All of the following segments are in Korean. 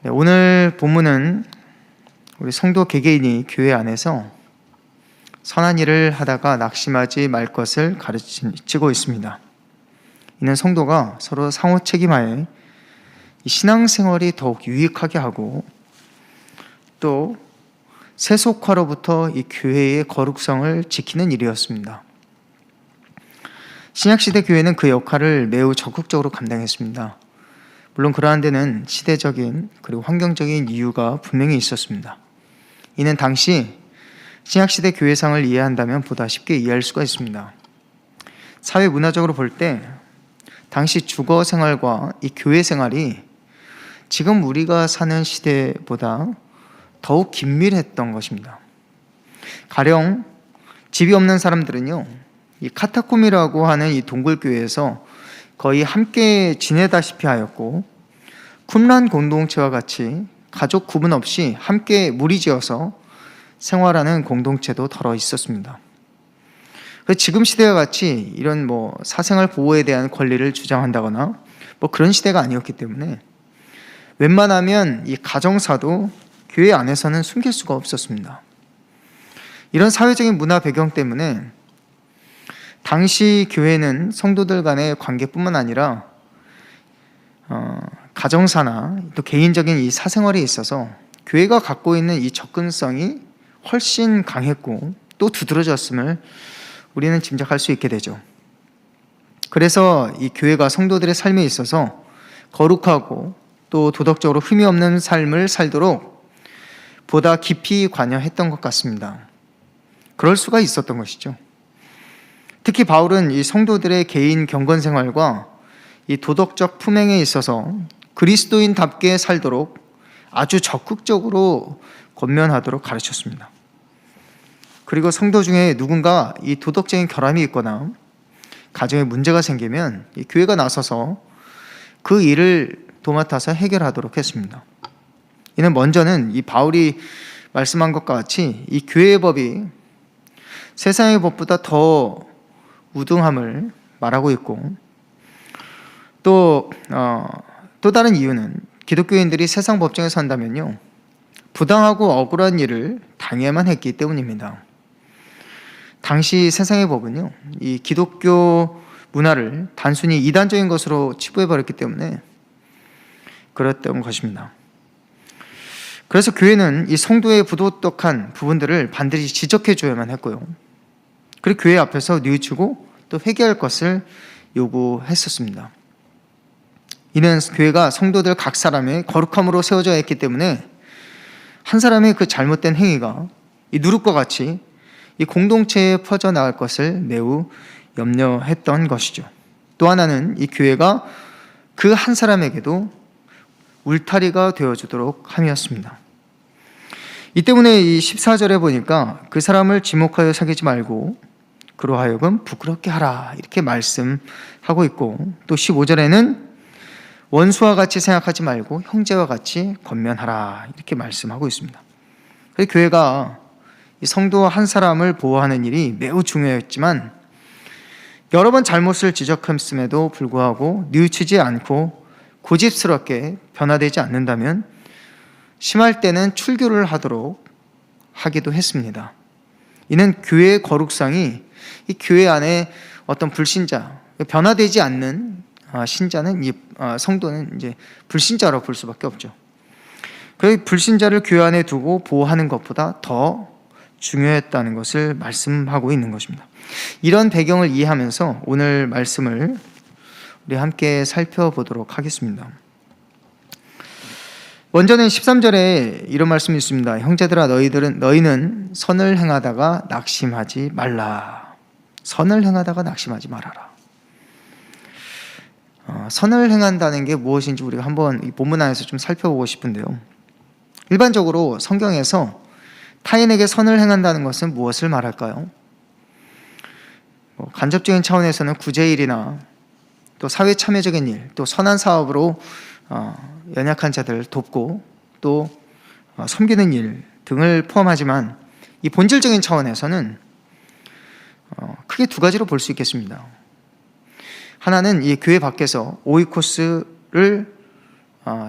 오늘 본문은 우리 성도 개개인이 교회 안에서 선한 일을 하다가 낙심하지 말 것을 가르치고 있습니다. 이는 성도가 서로 상호 책임하에 신앙생활이 더욱 유익하게 하고 또 세속화로부터 이 교회의 거룩성을 지키는 일이었습니다. 신약시대 교회는 그 역할을 매우 적극적으로 감당했습니다. 물론 그러한 데는 시대적인 그리고 환경적인 이유가 분명히 있었습니다. 이는 당시 신약시대 교회상을 이해한다면 보다 쉽게 이해할 수가 있습니다. 사회 문화적으로 볼 때 당시 주거 생활과 이 교회 생활이 지금 우리가 사는 시대보다 더욱 긴밀했던 것입니다. 가령 집이 없는 사람들은요, 이 카타콤이라고 하는 이 동굴교회에서 거의 함께 지내다시피 하였고, 쿰란 공동체와 같이 가족 구분 없이 함께 무리지어서 생활하는 공동체도 덜어 있었습니다. 지금 시대와 같이 이런 사생활 보호에 대한 권리를 주장한다거나 그런 시대가 아니었기 때문에 웬만하면 이 가정사도 교회 안에서는 숨길 수가 없었습니다. 이런 사회적인 문화 배경 때문에 당시 교회는 성도들 간의 관계뿐만 아니라 가정사나 또 개인적인 이 사생활에 있어서 교회가 갖고 있는 이 접근성이 훨씬 강했고 또 두드러졌음을 우리는 짐작할 수 있게 되죠. 그래서 이 교회가 성도들의 삶에 있어서 거룩하고 또 도덕적으로 흠이 없는 삶을 살도록 보다 깊이 관여했던 것 같습니다. 그럴 수가 있었던 것이죠. 특히 바울은 이 성도들의 개인 경건 생활과 이 도덕적 품행에 있어서 그리스도인답게 살도록 아주 적극적으로 권면하도록 가르쳤습니다. 그리고 성도 중에 누군가 이 도덕적인 결함이 있거나 가정에 문제가 생기면 이 교회가 나서서 그 일을 도맡아서 해결하도록 했습니다. 이는 먼저는 이 바울이 말씀한 것과 같이 이 교회의 법이 세상의 법보다 더 우등함을 말하고 있고 또 다른 이유는 기독교인들이 세상 법정에 산다면요, 부당하고 억울한 일을 당해야만 했기 때문입니다. 당시 세상의 법은요, 이 기독교 문화를 단순히 이단적인 것으로 치부해버렸기 때문에 그랬던 것입니다. 그래서 교회는 이 성도의 부도덕한 부분들을 반드시 지적해줘야만 했고요, 그리고 교회 앞에서 뉘우치고 또 회개할 것을 요구했었습니다. 이는 교회가 성도들 각 사람의 거룩함으로 세워져 있기 때문에 한 사람의 그 잘못된 행위가 이 누룩과 같이 이 공동체에 퍼져나갈 것을 매우 염려했던 것이죠. 또 하나는 이 교회가 그 한 사람에게도 울타리가 되어주도록 함이었습니다. 이 때문에 이 14절에 보니까 그 사람을 지목하여 사귀지 말고 그로 하여금 부끄럽게 하라 이렇게 말씀하고 있고, 또 15절에는 원수와 같이 생각하지 말고 형제와 같이 권면하라 이렇게 말씀하고 있습니다. 그래서 교회가 이 성도 한 사람을 보호하는 일이 매우 중요했지만 여러 번 잘못을 지적했음에도 불구하고 뉘우치지 않고 고집스럽게 변화되지 않는다면 심할 때는 출교를 하기도 했습니다. 이는 교회의 거룩상이 이 교회 안에 어떤 불신자, 변화되지 않는 신자는 성도는 이제 불신자로 볼 수밖에 없죠. 그 불신자를 교회 안에 두고 보호하는 것보다 더 중요했다는 것을 말씀하고 있는 것입니다. 이런 배경을 이해하면서 오늘 말씀을 우리 함께 살펴보도록 하겠습니다. 먼저는 13절에 이런 말씀이 있습니다. 형제들아 너희는 선을 행하다가 낙심하지 말라. 선을 행하다가 낙심하지 말아라. 선을 행한다는 게 무엇인지 우리가 한번 이 본문 안에서 좀 살펴보고 싶은데요. 일반적으로 성경에서 타인에게 선을 행한다는 것은 무엇을 말할까요? 간접적인 차원에서는 구제일이나 또 사회 참여적인 일, 또 선한 사업으로 연약한 자들을 돕고 또 섬기는 일 등을 포함하지만 이 본질적인 차원에서는 크게 두 가지로 볼 수 있겠습니다. 하나는 이 교회 밖에서 오이코스를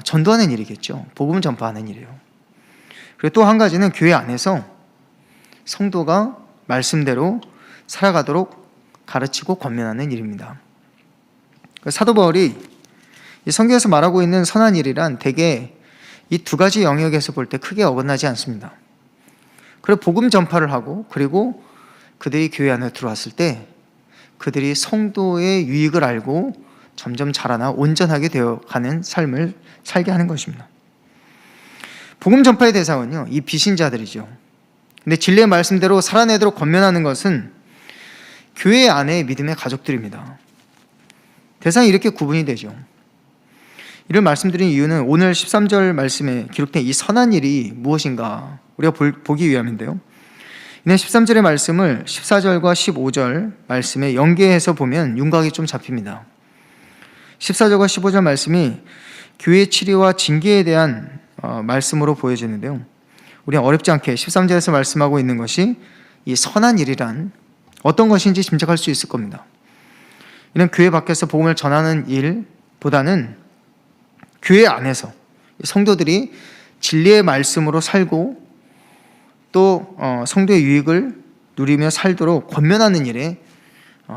전도하는 일이겠죠. 복음을 전파하는 일이에요. 그리고 또 한 가지는 교회 안에서 성도가 말씀대로 살아가도록 가르치고 권면하는 일입니다. 사도 바울이 이 성경에서 말하고 있는 선한 일이란 대개 이 두 가지 영역에서 볼 때 크게 어긋나지 않습니다. 그리고 복음 전파를 하고, 그리고 그들이 교회 안에 들어왔을 때 그들이 성도의 유익을 알고 점점 자라나 온전하게 되어가는 삶을 살게 하는 것입니다. 복음 전파의 대상은요, 이 비신자들이죠. 근데 진리의 말씀대로 살아내도록 권면하는 것은 교회 안의 믿음의 가족들입니다. 대상이 이렇게 구분이 되죠. 이를 말씀드린 이유는 오늘 13절 말씀에 기록된 이 선한 일이 무엇인가 우리가 보기 위함인데요. 이는 13절의 말씀을 14절과 15절 말씀에 연계해서 보면 윤곽이 좀 잡힙니다. 14절과 15절 말씀이 교회 치리와 징계에 대한 말씀으로 보여지는데요. 우리는 어렵지 않게 13절에서 말씀하고 있는 것이 이 선한 일이란 어떤 것인지 짐작할 수 있을 겁니다. 이는 교회 밖에서 복음을 전하는 일보다는 교회 안에서 성도들이 진리의 말씀으로 살고 또 성도의 유익을 누리며 살도록 권면하는 일에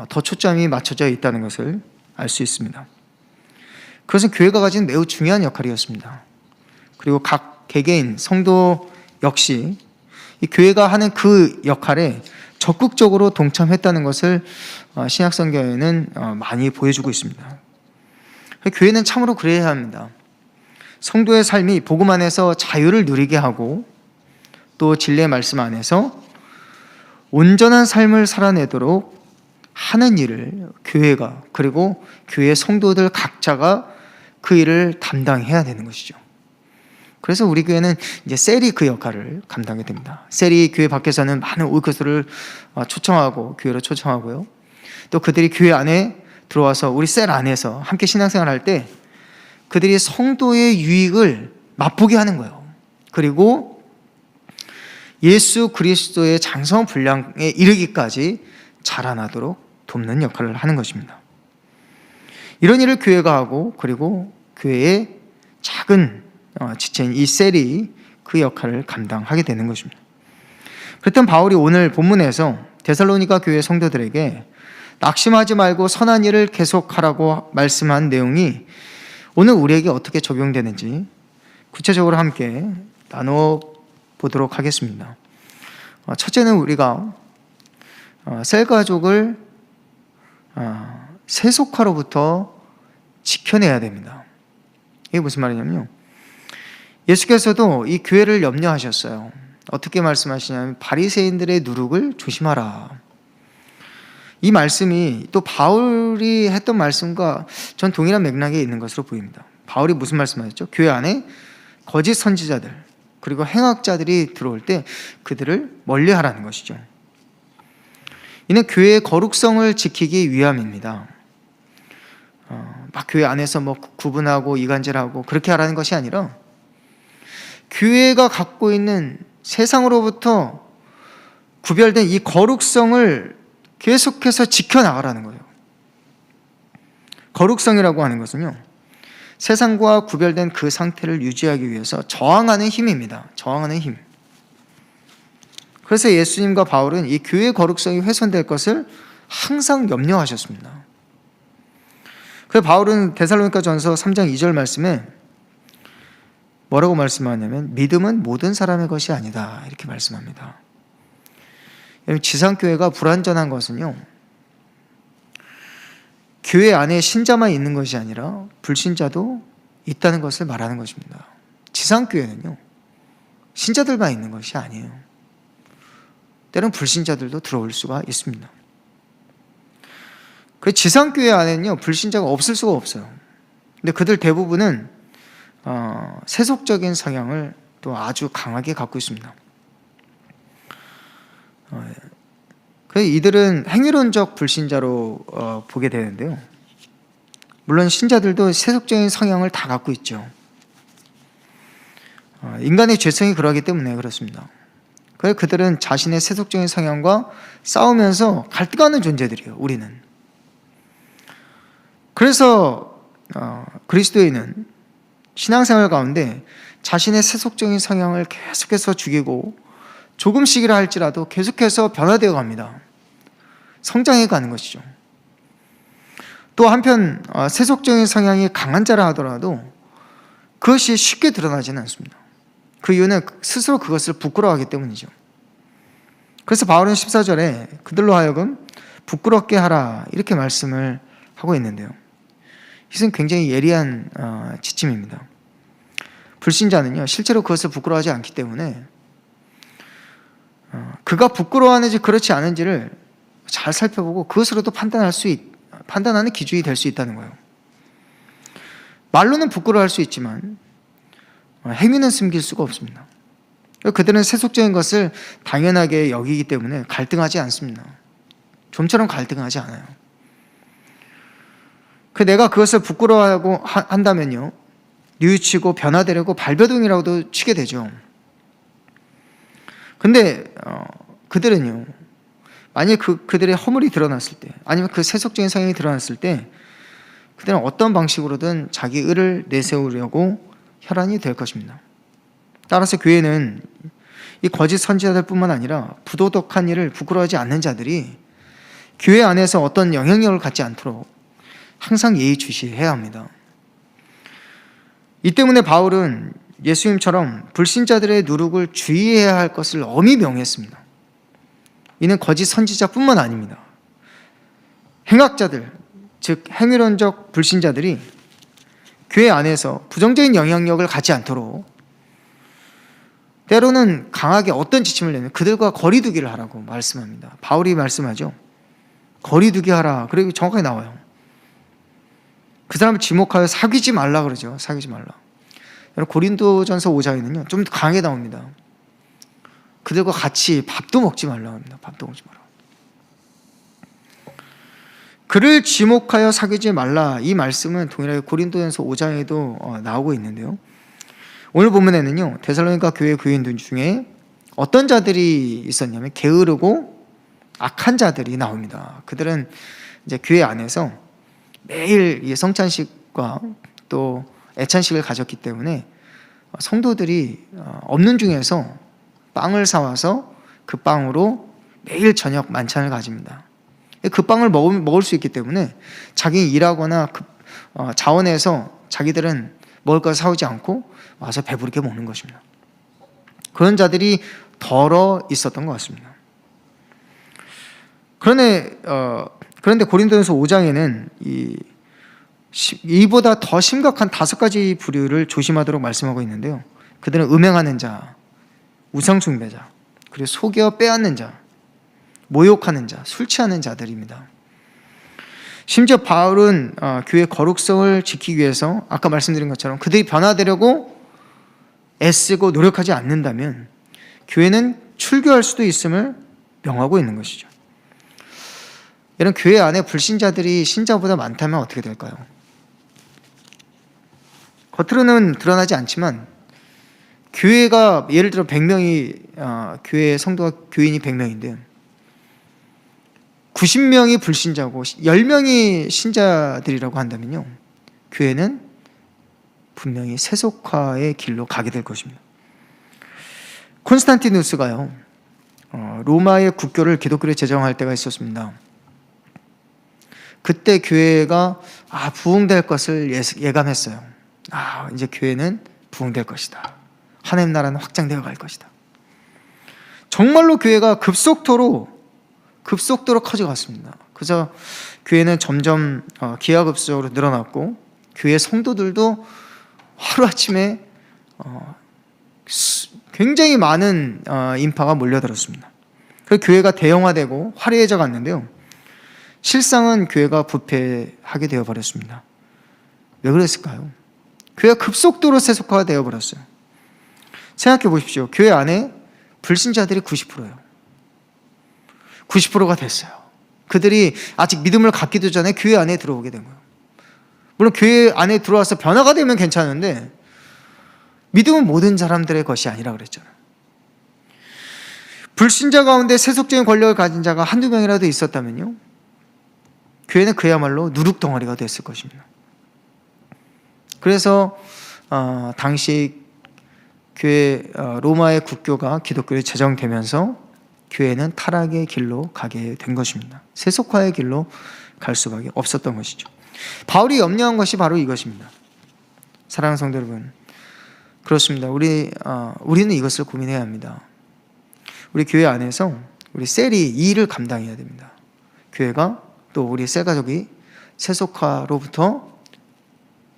더 초점이 맞춰져 있다는 것을 알 수 있습니다. 그것은 교회가 가진 매우 중요한 역할이었습니다. 그리고 각 개개인 성도 역시 이 교회가 하는 그 역할에 적극적으로 동참했다는 것을 신약성경에는 많이 보여주고 있습니다. 교회는 참으로 그래야 합니다. 성도의 삶이 복음 안에서 자유를 누리게 하고 또 진리의 말씀 안에서 온전한 삶을 살아내도록 하는 일을 교회가, 그리고 교회 성도들 각자가 그 일을 담당해야 되는 것이죠. 그래서 우리 교회는 이제 셀이 그 역할을 감당하게 됩니다. 셀이 교회 밖에서는 많은 오이코스를 초청하고 교회로 초청하고요. 또 그들이 교회 안에 들어와서 우리 셀 안에서 함께 신앙생활 할 때 그들이 성도의 유익을 맛보게 하는 거예요. 그리고 예수 그리스도의 장성 분량에 이르기까지 자라나도록 돕는 역할을 하는 것입니다. 이런 일을 교회가 하고, 그리고 교회의 작은 지체인 이 셀이 그 역할을 감당하게 되는 것입니다. 그랬던 바울이 오늘 본문에서 데살로니가 교회 성도들에게 낙심하지 말고 선한 일을 계속하라고 말씀한 내용이 오늘 우리에게 어떻게 적용되는지 구체적으로 함께 나눠보도록 하겠습니다. 첫째는 우리가 셀가족을 세속화로부터 지켜내야 됩니다. 이게 무슨 말이냐면요, 예수께서도 이 교회를 염려하셨어요. 어떻게 말씀하시냐면 바리새인들의 누룩을 조심하라. 이 말씀이 또 바울이 했던 말씀과 전 동일한 맥락에 있는 것으로 보입니다. 바울이 무슨 말씀하셨죠? 교회 안에 거짓 선지자들 그리고 행악자들이 들어올 때 그들을 멀리하라는 것이죠. 이는 교회의 거룩성을 지키기 위함입니다. 막 교회 안에서 뭐 구분하고 이간질하고 그렇게 하라는 것이 아니라 교회가 갖고 있는 세상으로부터 구별된 이 거룩성을 계속해서 지켜나가라는 거예요. 거룩성이라고 하는 것은요, 세상과 구별된 그 상태를 유지하기 위해서 저항하는 힘입니다. 저항하는 힘. 그래서 예수님과 바울은 이 교회의 거룩성이 훼손될 것을 항상 염려하셨습니다. 그래서 바울은 데살로니가 전서 3장 2절 말씀에 뭐라고 말씀하냐면 믿음은 모든 사람의 것이 아니다, 이렇게 말씀합니다. 지상교회가 불완전한 것은요, 교회 안에 신자만 있는 것이 아니라 불신자도 있다는 것을 말하는 것입니다. 지상교회는요, 신자들만 있는 것이 아니에요. 때로는 불신자들도 들어올 수가 있습니다. 그 지상교회 안에는요, 불신자가 없을 수가 없어요. 근데 그들 대부분은 세속적인 성향을 또 아주 강하게 갖고 있습니다. 그래서 이들은 행위론적 불신자로 보게 되는데요, 물론 신자들도 세속적인 성향을 다 갖고 있죠. 인간의 죄성이 그러하기 때문에 그렇습니다. 그래서 그들은 자신의 세속적인 성향과 싸우면서 갈등하는 존재들이에요. 우리는. 그래서 그리스도인은 신앙생활 가운데 자신의 세속적인 성향을 계속해서 죽이고 조금씩이라 할지라도 계속해서 변화되어 갑니다. 성장해 가는 것이죠. 또 한편 세속적인 성향이 강한 자라 하더라도 그것이 쉽게 드러나지는 않습니다. 그 이유는 스스로 그것을 부끄러워하기 때문이죠. 그래서 바울은 14절에 그들로 하여금 부끄럽게 하라 이렇게 말씀을 하고 있는데요. 이것은 굉장히 예리한 지침입니다. 불신자는요, 실제로 그것을 부끄러워하지 않기 때문에 그가 부끄러워하는지 그렇지 않은지를 잘 살펴보고 그것으로도 판단하는 기준이 될 수 있다는 거예요. 말로는 부끄러워할 수 있지만 행위는 숨길 수가 없습니다. 그들은 세속적인 것을 당연하게 여기기 때문에 갈등하지 않습니다. 좀처럼 갈등하지 않아요. 내가 그것을 부끄러워하고 한다면요, 뉘우치고 변화되려고 발버둥이라고도 치게 되죠. 근데 그들은요, 만약 그들의 허물이 드러났을 때, 아니면 그 세속적인 성향이 드러났을 때, 그들은 어떤 방식으로든 자기 의를 내세우려고 혈안이 될 것입니다. 따라서 교회는 이 거짓 선지자들뿐만 아니라 부도덕한 일을 부끄러워하지 않는 자들이 교회 안에서 어떤 영향력을 갖지 않도록 항상 예의주시해야 합니다. 이 때문에 바울은 예수님처럼 불신자들의 누룩을 주의해야 할 것을 엄히 명했습니다. 이는 거짓 선지자뿐만 아닙니다. 행악자들, 즉 행위론적 불신자들이 교회 안에서 부정적인 영향력을 갖지 않도록 때로는 강하게 어떤 지침을 내면 그들과 거리두기를 하라고 말씀합니다. 바울이 말씀하죠. 거리두기 하라. 그리고 정확하게 나와요. 그 사람을 지목하여 사귀지 말라 그러죠. 사귀지 말라. 고린도전서 5장에는요, 좀 강하게 나옵니다. 그들과 같이 밥도 먹지 말라 합니다. 밥도 먹지 마라. 그를 지목하여 사귀지 말라, 이 말씀은 동일하게 고린도전서 5장에도 나오고 있는데요. 오늘 본문에는요, 데살로니가 교회 교인들 중에 어떤 자들이 있었냐면 게으르고 악한 자들이 나옵니다. 그들은 이제 교회 안에서 매일 성찬식과 또 애찬식을 가졌기 때문에 성도들이 없는 중에서 빵을 사와서 그 빵으로 매일 저녁 만찬을 가집니다. 그 빵을 먹을 수 있기 때문에 자기 일하거나 자원해서 자기들은 먹을 것을 사오지 않고 와서 배부르게 먹는 것입니다. 그런 자들이 덜어 있었던 것 같습니다. 그런데 고린도전서 5장에는 이보다 더 심각한 5가지 부류를 조심하도록 말씀하고 있는데요. 그들은 음행하는 자, 우상숭배자, 그리고 속여 빼앗는 자, 모욕하는 자, 술 취하는 자들입니다. 심지어 바울은 교회의 거룩성을 지키기 위해서 아까 말씀드린 것처럼 그들이 변화되려고 애쓰고 노력하지 않는다면 교회는 출교할 수도 있음을 명하고 있는 것이죠. 이런 교회 안에 불신자들이 신자보다 많다면 어떻게 될까요? 겉으로는 드러나지 않지만 교회가 예를 들어 100명이 교회 성도가 교인이 100명인데 90명이 불신자고 10명이 신자들이라고 한다면요, 교회는 분명히 세속화의 길로 가게 될 것입니다. 콘스탄티누스가요, 로마의 국교를 기독교로 제정할 때가 있었습니다. 그때 교회가 부흥될 것을 예감했어요. 이제 교회는 부흥될 것이다. 하나님 나라는 확장되어 갈 것이다. 정말로 교회가 급속도로 커져갔습니다. 그래서 교회는 점점 기하급수적으로 늘어났고 교회 성도들도 하루아침에 굉장히 많은 인파가 몰려들었습니다. 그래서 교회가 대형화되고 화려해져 갔는데요, 실상은 교회가 부패하게 되어버렸습니다. 왜 그랬을까요? 교회가 급속도로 세속화가 되어버렸어요. 생각해 보십시오. 교회 안에 불신자들이 90%예요. 90%가 됐어요. 그들이 아직 믿음을 갖기도 전에 교회 안에 들어오게 된 거예요. 물론 교회 안에 들어와서 변화가 되면 괜찮은데 믿음은 모든 사람들의 것이 아니라 그랬잖아요. 불신자 가운데 세속적인 권력을 가진 자가 한두 명이라도 있었다면요, 교회는 그야말로 누룩덩어리가 됐을 것입니다. 그래서 당시 교회 로마의 국교가 기독교로 제정되면서 교회는 타락의 길로 가게 된 것입니다. 세속화의 길로 갈 수밖에 없었던 것이죠. 바울이 염려한 것이 바로 이것입니다. 사랑하는 성도 여러분, 그렇습니다. 우리는 이것을 고민해야 합니다. 우리 교회 안에서 우리 셀이 이 일을 감당해야 됩니다. 교회가 또 우리 셀 가족이 세속화로부터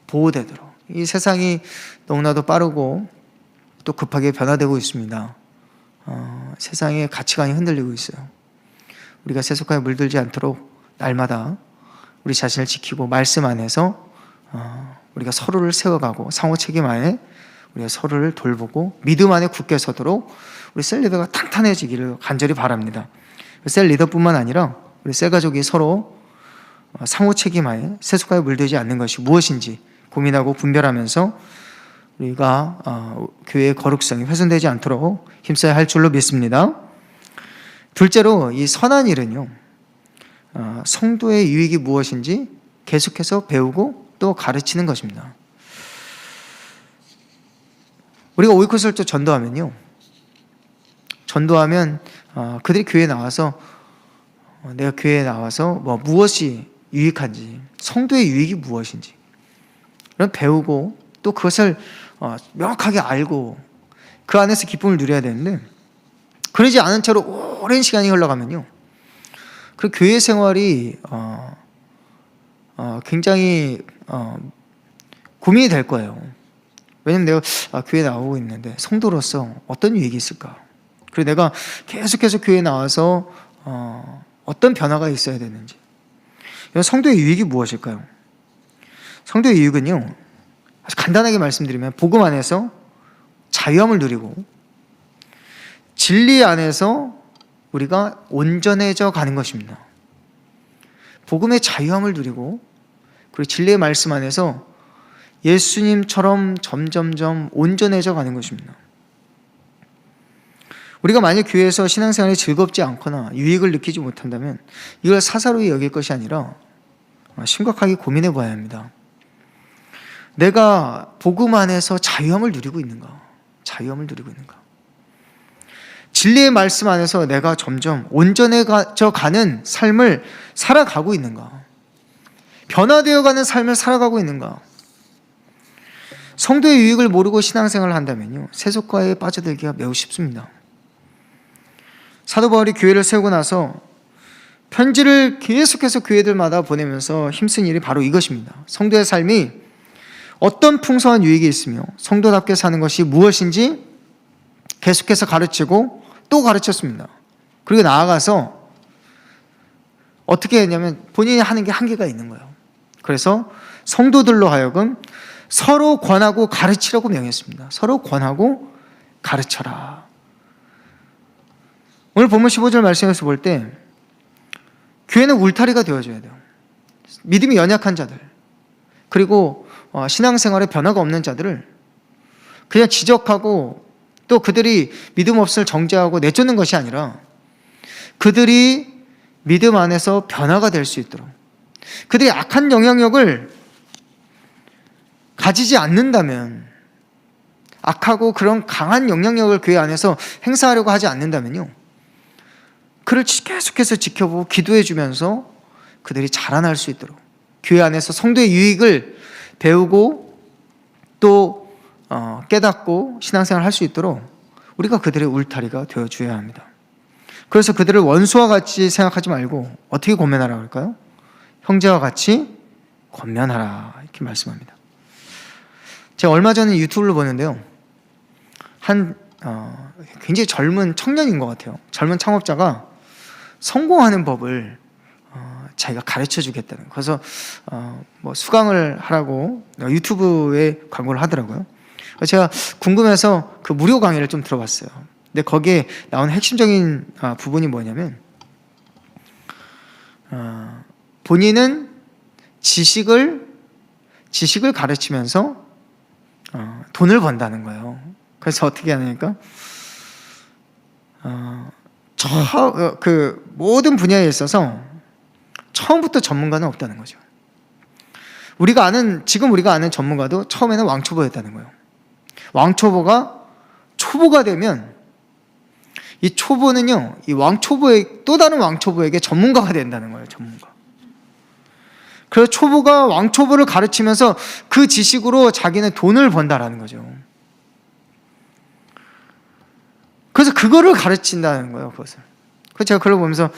보호되도록. 이 세상이 너무나도 빠르고 또 급하게 변화되고 있습니다. 세상의 가치관이 흔들리고 있어요. 우리가 세속화에 물들지 않도록 날마다 우리 자신을 지키고 말씀 안에서 우리가 서로를 세워가고 상호 책임 안에 우리가 서로를 돌보고 믿음 안에 굳게 서도록 우리 셀 리더가 탄탄해지기를 간절히 바랍니다. 셀 리더뿐만 아니라 우리 셀 가족이 서로 상호 책임 안에 세속화에 물들지 않는 것이 무엇인지 고민하고 분별하면서 우리가 교회의 거룩성이 훼손되지 않도록 힘써야 할 줄로 믿습니다. 둘째로 이 선한 일은요, 성도의 유익이 무엇인지 계속해서 배우고 또 가르치는 것입니다. 우리가 오이코스를 또 전도하면 그들이 교회에 나와서 내가 교회에 나와서 무엇이 유익한지, 성도의 유익이 무엇인지 그런 배우고 또 그것을 명확하게 알고 그 안에서 기쁨을 누려야 되는데, 그러지 않은 채로 오랜 시간이 흘러가면요, 그 교회 생활이 굉장히 고민이 될 거예요. 왜냐면 내가 교회에 나오고 있는데 성도로서 어떤 유익이 있을까? 그리고 내가 계속해서 교회에 나와서 어떤 변화가 있어야 되는지. 성도의 유익이 무엇일까요? 성도의 유익은요, 아주 간단하게 말씀드리면 복음 안에서 자유함을 누리고 진리 안에서 우리가 온전해져 가는 것입니다. 복음의 자유함을 누리고 그리고 진리의 말씀 안에서 예수님처럼 점점점 온전해져 가는 것입니다. 우리가 만약 교회에서 신앙생활이 즐겁지 않거나 유익을 느끼지 못한다면 이걸 사사로이 여길 것이 아니라 심각하게 고민해 봐야 합니다. 내가 복음 안에서 자유함을 누리고 있는가? 자유함을 누리고 있는가? 진리의 말씀 안에서 내가 점점 온전해져 가는 삶을 살아가고 있는가? 변화되어 가는 삶을 살아가고 있는가? 성도의 유익을 모르고 신앙생활을 한다면요, 세속화에 빠져들기가 매우 쉽습니다. 사도 바울이 교회를 세우고 나서 편지를 계속해서 교회들마다 보내면서 힘쓴 일이 바로 이것입니다. 성도의 삶이 어떤 풍성한 유익이 있으며 성도답게 사는 것이 무엇인지 계속해서 가르치고 또 가르쳤습니다. 그리고 나아가서 어떻게 했냐면 본인이 하는 게 한계가 있는 거예요. 그래서 성도들로 하여금 서로 권하고 가르치라고 명했습니다. 서로 권하고 가르쳐라. 오늘 본문 15절 말씀에서 볼 때 교회는 울타리가 되어줘야 돼요. 믿음이 연약한 자들, 그리고 신앙생활에 변화가 없는 자들을 그냥 지적하고 또 그들이 믿음 없음을 정죄하고 내쫓는 것이 아니라 그들이 믿음 안에서 변화가 될 수 있도록, 그들이 악한 영향력을 가지지 않는다면, 악하고 그런 강한 영향력을 교회 안에서 행사하려고 하지 않는다면요, 그를 계속해서 지켜보고 기도해 주면서 그들이 자라날 수 있도록, 교회 안에서 성도의 유익을 배우고 또 깨닫고 신앙생활을 할 수 있도록 우리가 그들의 울타리가 되어줘야 합니다. 그래서 그들을 원수와 같이 생각하지 말고 어떻게 권면하라고 할까요? 형제와 같이 권면하라, 이렇게 말씀합니다. 제가 얼마 전에 유튜브를 보는데요, 굉장히 젊은 청년인 것 같아요. 젊은 창업자가 성공하는 법을 자기가 가르쳐 주겠다는, 그래서 수강을 하라고 유튜브에 광고를 하더라고요. 제가 궁금해서 그 무료 강의를 좀 들어봤어요. 근데 거기에 나온 핵심적인 부분이 뭐냐면, 본인은 지식을 가르치면서 돈을 번다는 거예요. 그래서 어떻게 하냐니까, 모든 분야에 있어서 처음부터 전문가는 없다는 거죠. 지금 우리가 아는 전문가도 처음에는 왕초보였다는 거예요. 왕초보가 초보가 되면 이 초보는요, 이 왕초보의 또 다른 왕초보에게 전문가가 된다는 거예요. 전문가. 그래서 초보가 왕초보를 가르치면서 그 지식으로 자기는 돈을 번다라는 거죠. 그래서 그거를 가르친다는 거예요. 그것을. 그래서 제가 그걸 보면서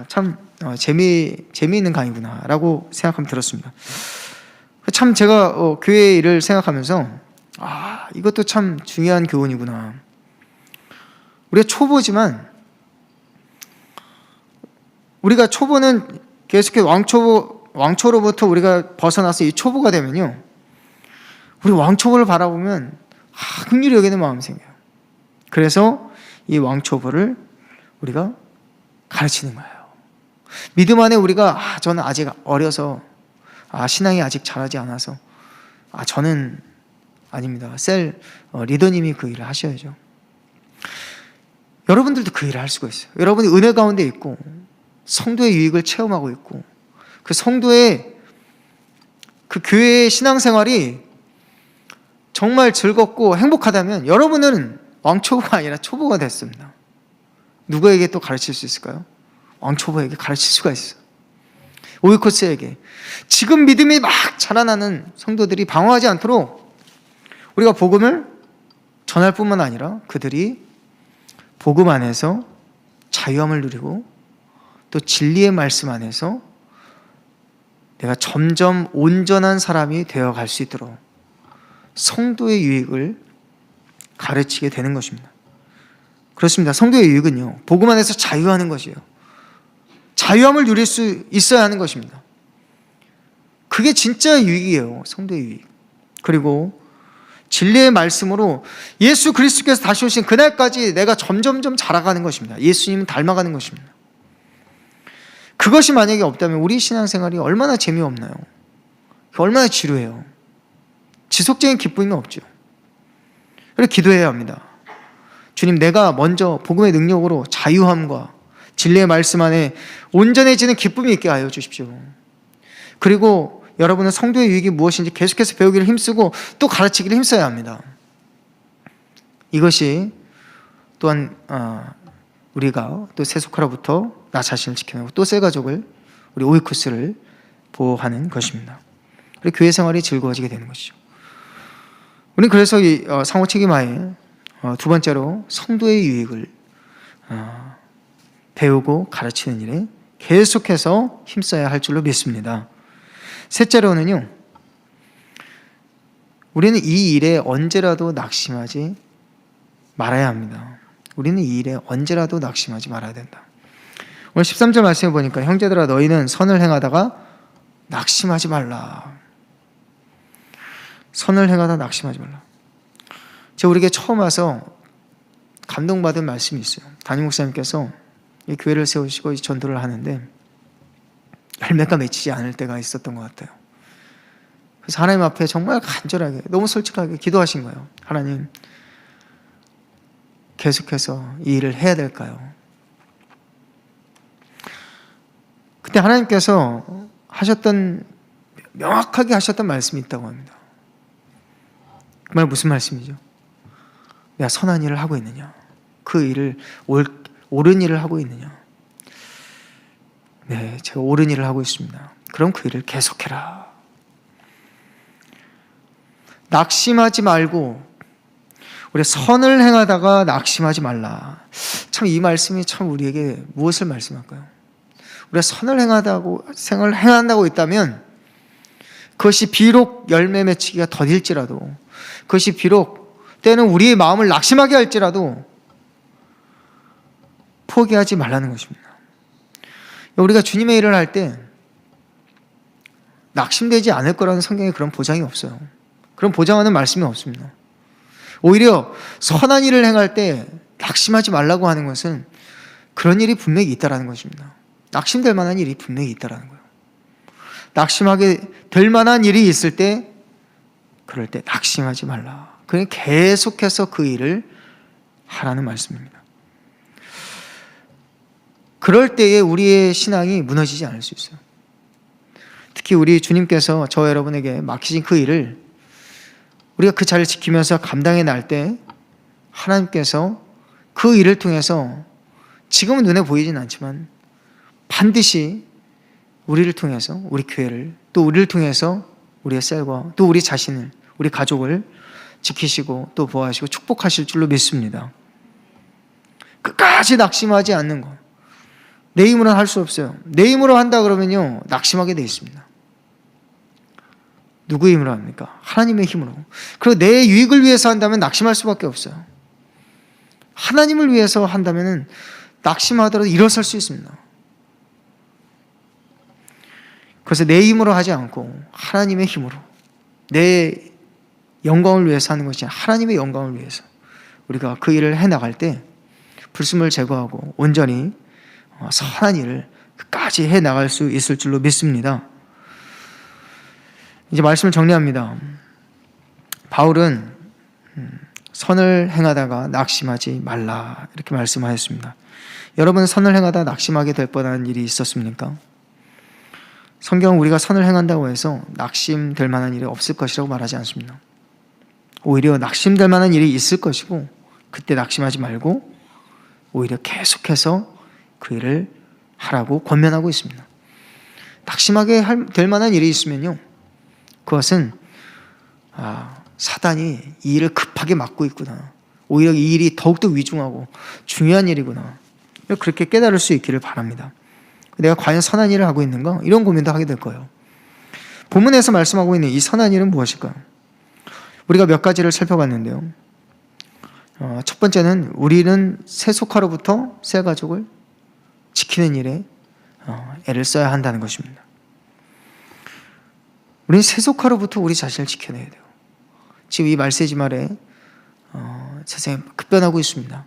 참 재미있는 강의구나라고 생각하면 들었습니다. 참 제가 교회 일을 생각하면서 이것도 참 중요한 교훈이구나. 우리가 초보지만 우리가 초보는 계속해서 왕초로부터 우리가 벗어나서 이 초보가 되면요, 우리 왕초보를 바라보면 긍휼히 여기는 마음이 생겨요. 그래서 이 왕초보를 우리가 가르치는 거예요. 믿음 안에 우리가 저는 아직 어려서 신앙이 아직 자라지 않아서 저는 아닙니다. 셀 리더님이 그 일을 하셔야죠. 여러분들도 그 일을 할 수가 있어요. 여러분이 은혜 가운데 있고 성도의 유익을 체험하고 있고 그 성도의 그 교회의 신앙생활이 정말 즐겁고 행복하다면 여러분은 왕초보가 아니라 초보가 됐습니다. 누구에게 또 가르칠 수 있을까요? 왕초보에게 가르칠 수가 있어요. 오이코스에게. 지금 믿음이 막 자라나는 성도들이 방황하지 않도록 우리가 복음을 전할 뿐만 아니라 그들이 복음 안에서 자유함을 누리고 또 진리의 말씀 안에서 내가 점점 온전한 사람이 되어갈 수 있도록 성도의 유익을 가르치게 되는 것입니다. 그렇습니다. 성도의 유익은요, 복음 안에서 자유하는 것이에요. 자유함을 누릴 수 있어야 하는 것입니다. 그게 진짜 유익이에요. 성도의 유익. 그리고 진리의 말씀으로 예수 그리스도께서 다시 오신 그날까지 내가 점점점 자라가는 것입니다. 예수님은 닮아가는 것입니다. 그것이 만약에 없다면 우리 신앙생활이 얼마나 재미없나요? 얼마나 지루해요. 지속적인 기쁨이 없죠. 그래서 기도해야 합니다. 주님, 내가 먼저 복음의 능력으로 자유함과 진리의 말씀 안에 온전해지는 기쁨이 있게 하여 주십시오. 그리고 여러분은 성도의 유익이 무엇인지 계속해서 배우기를 힘쓰고 또 가르치기를 힘써야 합니다. 이것이 또한 우리가 또 세속화로부터 나 자신을 지켜내고 또 새 가족을, 우리 오이쿠스를 보호하는 것입니다. 그리고 교회 생활이 즐거워지게 되는 것이죠. 우리는 그래서 이 상호 책임하에 두 번째로 성도의 유익을 배우고 가르치는 일에 계속해서 힘써야 할 줄로 믿습니다. 셋째로는요, 우리는 이 일에 언제라도 낙심하지 말아야 합니다. 우리는 이 일에 언제라도 낙심하지 말아야 된다. 오늘 13절 말씀해 보니까 형제들아 너희는 선을 행하다가 낙심하지 말라. 선을 행하다 낙심하지 말라. 제가 우리에게 처음 와서 감동받은 말씀이 있어요. 담임 목사님께서 이 교회를 세우시고 이 전도를 하는데 열매가 맺히지 않을 때가 있었던 것 같아요. 그래서 하나님 앞에 정말 간절하게, 너무 솔직하게 기도하신 거예요. 하나님, 계속해서 이 일을 해야 될까요? 그때 하나님께서 명확하게 하셨던 말씀이 있다고 합니다. 그 말 무슨 말씀이죠? 내가 선한 일을 하고 있느냐? 그 일을 옳은 일을 하고 있느냐? 네, 제가 옳은 일을 하고 있습니다. 그럼 그 일을 계속해라. 낙심하지 말고 우리 선을 행하다가 낙심하지 말라. 참 이 말씀이 참 우리에게 무엇을 말씀할까요? 우리가 선을 행한다고 있다면 그것이 비록 열매 맺히기가 더딜지라도, 그것이 비록 때는 우리의 마음을 낙심하게 할지라도 포기하지 말라는 것입니다. 우리가 주님의 일을 할 때 낙심되지 않을 거라는 성경에 그런 보장이 없어요. 그런 보장하는 말씀이 없습니다. 오히려 선한 일을 행할 때 낙심하지 말라고 하는 것은 그런 일이 분명히 있다라는 것입니다. 낙심될 만한 일이 분명히 있다라는 거예요. 낙심하게 될 만한 일이 있을 때, 그럴 때 낙심하지 말라. 그냥 계속해서 그 일을 하라는 말씀입니다. 그럴 때에 우리의 신앙이 무너지지 않을 수 있어요. 특히 우리 주님께서 저 여러분에게 맡기신 그 일을 우리가 그 자리를 지키면서 감당해 날 때 하나님께서 그 일을 통해서 지금은 눈에 보이진 않지만 반드시 우리를 통해서 우리 교회를, 또 우리를 통해서 우리의 셀과 또 우리 자신을, 우리 가족을 지키시고 또 보호하시고 축복하실 줄로 믿습니다. 끝까지 낙심하지 않는 것. 내 힘으로는 할 수 없어요. 내 힘으로 한다 그러면요, 낙심하게 되어 있습니다. 누구의 힘으로 합니까? 하나님의 힘으로. 그리고 내 유익을 위해서 한다면 낙심할 수밖에 없어요. 하나님을 위해서 한다면 낙심하더라도 일어설 수 있습니다. 그래서 내 힘으로 하지 않고 하나님의 힘으로, 내 영광을 위해서 하는 것이 하나님의 영광을 위해서 우리가 그 일을 해나갈 때 불순을 제거하고 온전히 선한 일을 끝까지 해나갈 수 있을 줄로 믿습니다. 이제 말씀을 정리합니다. 바울은 선을 행하다가 낙심하지 말라 이렇게 말씀하였습니다. 여러분, 선을 행하다 낙심하게 될 뻔한 일이 있었습니까? 성경은 우리가 선을 행한다고 해서 낙심될 만한 일이 없을 것이라고 말하지 않습니다. 오히려 낙심될 만한 일이 있을 것이고 그때 낙심하지 말고 오히려 계속해서 그 일을 하라고 권면하고 있습니다. 낙심하게 될 만한 일이 있으면요, 그것은 사단이 이 일을 급하게 막고 있구나, 오히려 이 일이 더욱더 위중하고 중요한 일이구나, 그렇게 깨달을 수 있기를 바랍니다. 내가 과연 선한 일을 하고 있는가? 이런 고민도 하게 될 거예요. 본문에서 말씀하고 있는 이 선한 일은 무엇일까요? 우리가 몇 가지를 살펴봤는데요. 첫 번째는 우리는 세속화로부터 새 가족을 지키는 일에 애를 써야 한다는 것입니다. 우리는 세속화로부터 우리 자신을 지켜내야 돼요. 지금 이 말세지 말에 세상이 급변하고 있습니다.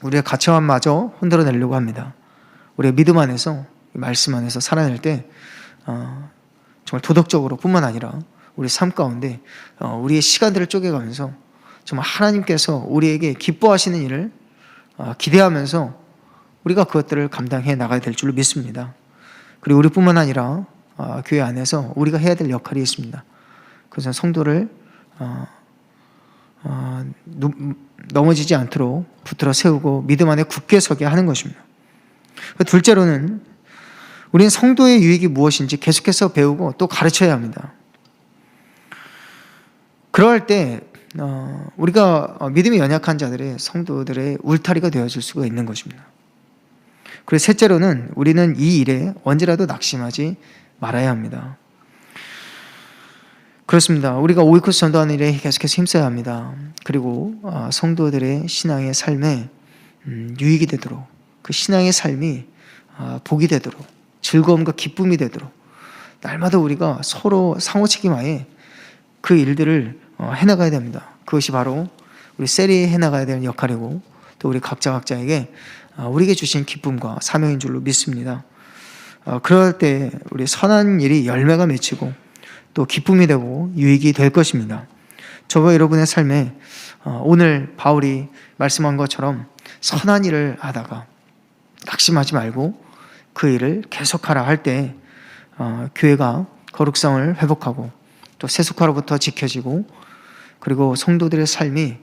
우리의 가치관마저 흔들어 내려고 합니다. 우리의 믿음 안에서, 말씀 안에서 살아낼 때 정말 도덕적으로 뿐만 아니라 우리 삶 가운데 우리의 시간들을 쪼개가면서 정말 하나님께서 우리에게 기뻐하시는 일을 기대하면서 우리가 그것들을 감당해 나가야 될 줄로 믿습니다. 그리고 우리뿐만 아니라 교회 안에서 우리가 해야 될 역할이 있습니다. 그래서 성도를 넘어지지 않도록 붙들어 세우고 믿음 안에 굳게 서게 하는 것입니다. 둘째로는 우리는 성도의 유익이 무엇인지 계속해서 배우고 또 가르쳐야 합니다. 그럴 때 우리가 믿음이 연약한 자들의, 성도들의 울타리가 되어줄 수가 있는 것입니다. 그리고 셋째로는 우리는 이 일에 언제라도 낙심하지 말아야 합니다. 그렇습니다. 우리가 오이코스 전도하는 일에 계속해서 힘써야 합니다. 그리고 성도들의 신앙의 삶에 유익이 되도록, 그 신앙의 삶이 복이 되도록, 즐거움과 기쁨이 되도록 날마다 우리가 서로 상호 책임하에 그 일들을 해나가야 됩니다. 그것이 바로 우리 셀이 해나가야 되는 역할이고 또 우리 각자에게 우리에게 주신 기쁨과 사명인 줄로 믿습니다. 그럴 때 우리 선한 일이 열매가 맺히고 또 기쁨이 되고 유익이 될 것입니다. 저와 여러분의 삶에 오늘 바울이 말씀한 것처럼 선한 일을 하다가 낙심하지 말고 그 일을 계속하라 할 때 교회가 거룩성을 회복하고 또 세속화로부터 지켜지고 그리고 성도들의 삶이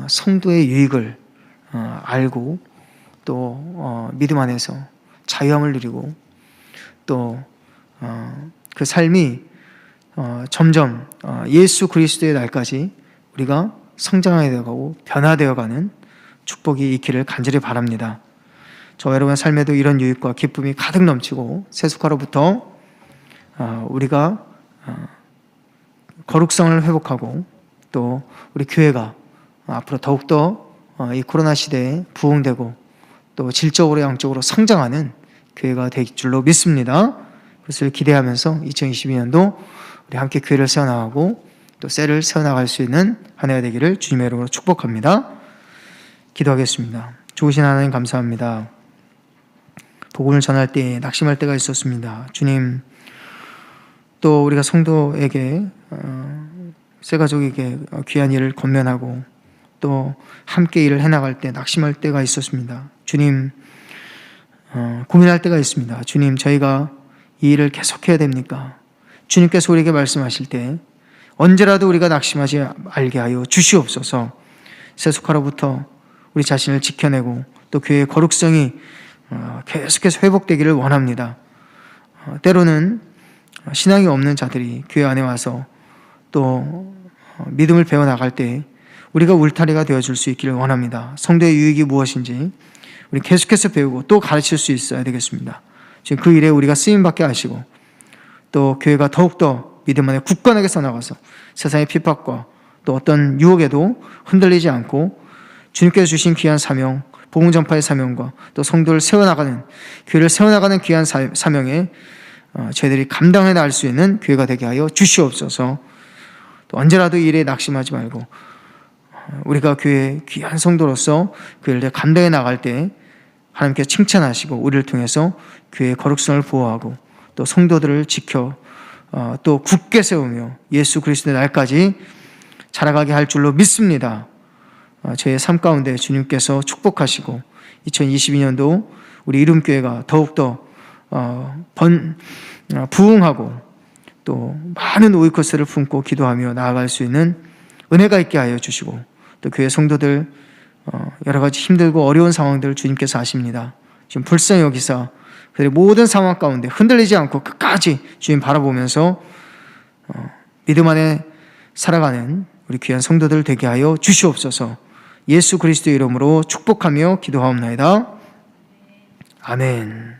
성도의 유익을 알고 또 믿음 안에서 자유함을 누리고 또 그 삶이 점점 예수 그리스도의 날까지 우리가 성장하게 되어가고 변화되어가는 축복이 있기를 간절히 바랍니다. 저와 여러분의 삶에도 이런 유익과 기쁨이 가득 넘치고 세속화로부터 우리가 거룩성을 회복하고 또 우리 교회가 앞으로 더욱더 이 코로나 시대에 부흥되고 또 질적으로 양적으로 성장하는 교회가 될 줄로 믿습니다. 그것을 기대하면서 2022년도 우리 함께 교회를 세워나가고 또 셀을 세워나갈 수 있는 한 해가 되기를 주님의 이름으로 축복합니다. 기도하겠습니다. 좋으신 하나님 감사합니다. 복음을 전할 때 낙심할 때가 있었습니다. 주님, 또 우리가 성도에게 새 가족에게 귀한 일을 권면하고 또 함께 일을 해나갈 때 낙심할 때가 있었습니다. 주님, 고민할 때가 있습니다. 주님, 저희가 이 일을 계속해야 됩니까? 주님께서 우리에게 말씀하실 때 언제라도 우리가 낙심하지 말게 하여 주시옵소서. 세속화로부터 우리 자신을 지켜내고 또 교회의 거룩성이 계속해서 회복되기를 원합니다. 때로는 신앙이 없는 자들이 교회 안에 와서 또 믿음을 배워나갈 때 우리가 울타리가 되어줄 수 있기를 원합니다. 성도의 유익이 무엇인지 우리 계속해서 배우고 또 가르칠 수 있어야 되겠습니다. 지금 그 일에 우리가 쓰임받게 하시고 또 교회가 더욱더 믿음 안에 굳건하게 서나가서 세상의 핍박과 또 어떤 유혹에도 흔들리지 않고 주님께서 주신 귀한 사명, 복음 전파의 사명과 또 성도를 세워나가는, 교회를 세워나가는 귀한 사명에 저희들이 감당해 나갈 수 있는 교회가 되게 하여 주시옵소서. 또 언제라도 이 일에 낙심하지 말고 우리가 교회의 귀한 성도로서 그 일을 감당해 나갈 때 하나님께서 칭찬하시고 우리를 통해서 교회의 거룩성을 보호하고 또 성도들을 지켜 또 굳게 세우며 예수 그리스도의 날까지 자라가게 할 줄로 믿습니다. 저의 삶 가운데 주님께서 축복하시고 2022년도 우리 이름교회가 더욱더 부흥하고 또 많은 오이코스를 품고 기도하며 나아갈 수 있는 은혜가 있게 하여 주시고 또 교회 성도들 여러 가지 힘들고 어려운 상황들을 주님께서 아십니다. 지금 불쌍히 여기사 그들의 모든 상황 가운데 흔들리지 않고 끝까지 주님 바라보면서 믿음 안에 살아가는 우리 귀한 성도들 되게 하여 주시옵소서. 예수 그리스도의 이름으로 축복하며 기도하옵나이다. 아멘.